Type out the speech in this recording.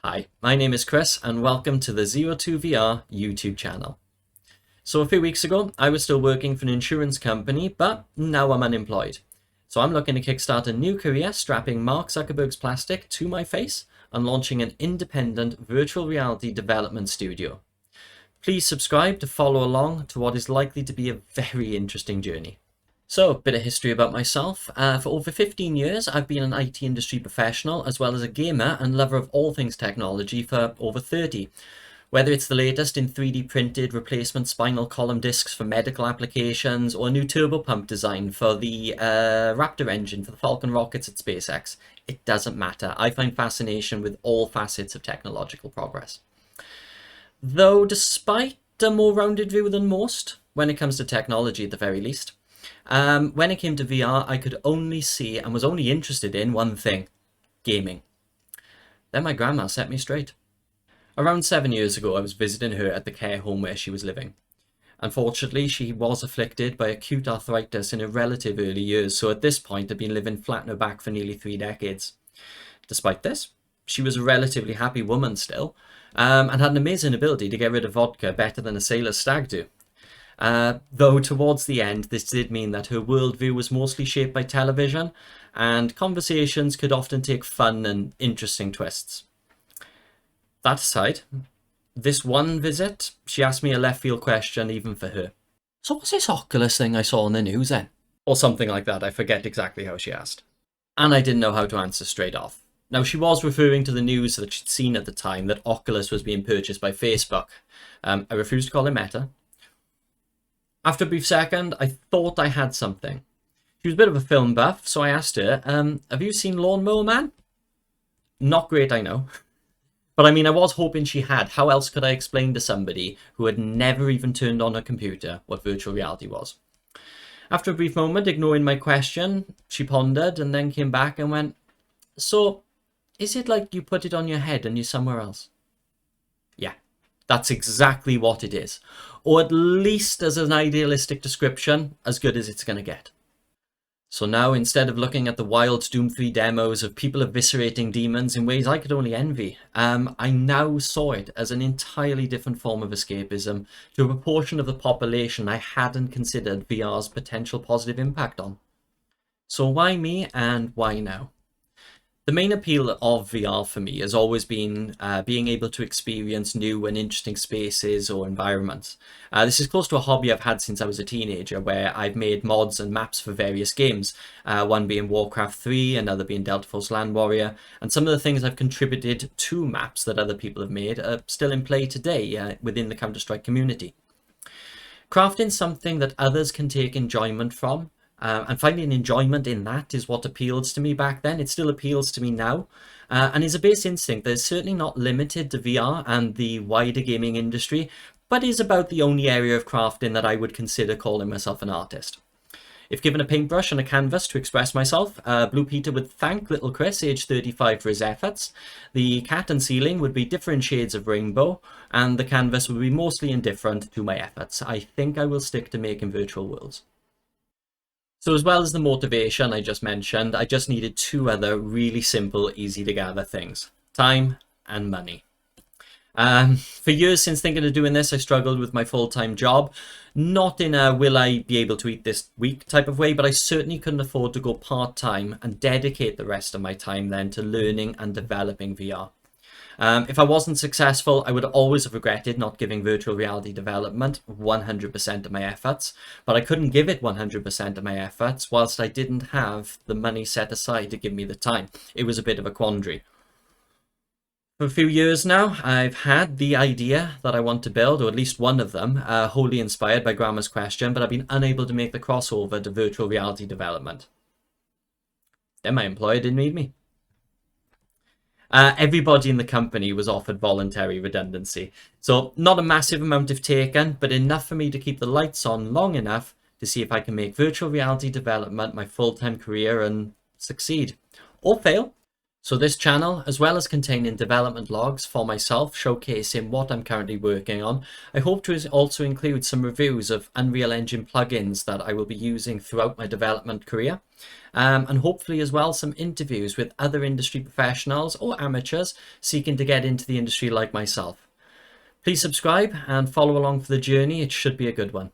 Hi, my name is Chris and welcome to the Zero2VR YouTube channel. So a few weeks ago, I was still working for an insurance company, but now I'm unemployed. So I'm looking to kickstart a new career, strapping Mark Zuckerberg's plastic to my face and launching an independent virtual reality development studio. Please subscribe to follow along to what is likely to be a very interesting journey. So, a bit of history about myself. For over 15 years, I've been an IT industry professional, as well as a gamer and lover of all things technology for over 30. Whether it's the latest in 3D printed replacement spinal column discs for medical applications, or a new turbopump design for the Raptor engine for the Falcon rockets at SpaceX, it doesn't matter. I find fascination with all facets of technological progress. Though, despite a more rounded view than most, when it comes to technology at the very least, when it came to VR, I could only see and was only interested in one thing: gaming. Then my grandma set me straight. Around 7 years ago, I was visiting her at the care home where she was living. Unfortunately, she was afflicted by acute arthritis in her relative early years, so at this point had been living flat on her back for nearly 3 decades. Despite this, she was a relatively happy woman still, and had an amazing ability to get rid of vodka better than a sailor's stag do. Though towards the end, this did mean that her worldview was mostly shaped by television, and conversations could often take fun and interesting twists. That aside, this one visit, she asked me a left field question even for her. "So what's this Oculus thing I saw on the news then?" Or something like that, I forget exactly how she asked. And I didn't know how to answer straight off. Now, she was referring to the news that she'd seen at the time that Oculus was being purchased by Facebook. I refused to call it Meta. After a brief second, I thought I had something. She was a bit of a film buff, so I asked her, have you seen Lawnmower Man? Not great, I know. But I mean, I was hoping she had. How else could I explain to somebody who had never even turned on a computer what virtual reality was? After a brief moment, ignoring my question, she pondered and then came back and went, "So, is it like you put it on your head and you're somewhere else?" Yeah, that's exactly what it is. Or at least as an idealistic description, as good as it's going to get. So now, instead of looking at the wild Doom 3 demos of people eviscerating demons in ways I could only envy, I now saw it as an entirely different form of escapism to a proportion of the population I hadn't considered VR's potential positive impact on. So why me and why now? The main appeal of VR for me has always been being able to experience new and interesting spaces or environments. This is close to a hobby I've had since I was a teenager, where I've made mods and maps for various games, one being Warcraft 3, another being Delta Force Land Warrior, and some of the things I've contributed to maps that other people have made are still in play today within the Counter-Strike community. Crafting something that others can take enjoyment from, and finding enjoyment in that is what appeals to me back then. It still appeals to me now, and is a base instinct that is certainly not limited to VR and the wider gaming industry, but is about the only area of crafting that I would consider calling myself an artist. If given a paintbrush and a canvas to express myself, Blue Peter would thank little Chris, age 35, for his efforts. The cat and ceiling would be different shades of rainbow, and the canvas would be mostly indifferent to my efforts. I think I will stick to making virtual worlds. So as well as the motivation I just mentioned, I just needed two other really simple, easy to gather things: time and money. For years since thinking of doing this, I struggled with my full-time job. Not in a will I be able to eat this week type of way, but I certainly couldn't afford to go part-time and dedicate the rest of my time then to learning and developing VR. If I wasn't successful, I would always have regretted not giving virtual reality development 100% of my efforts, but I couldn't give it 100% of my efforts whilst I didn't have the money set aside to give me the time. It was a bit of a quandary. For a few years now, I've had the idea that I want to build, or at least one of them, wholly inspired by Grandma's question, but I've been unable to make the crossover to virtual reality development. Then my employer didn't need me. Everybody in the company was offered voluntary redundancy. So not a massive amount of taken, but enough for me to keep the lights on long enough to see if I can make virtual reality development my full-time career and succeed. Or fail. So this channel, as well as containing development logs for myself showcasing what I'm currently working on, I hope to also include some reviews of Unreal Engine plugins that I will be using throughout my development career, and hopefully as well some interviews with other industry professionals or amateurs seeking to get into the industry like myself. Please subscribe and follow along for the journey. It should be a good one.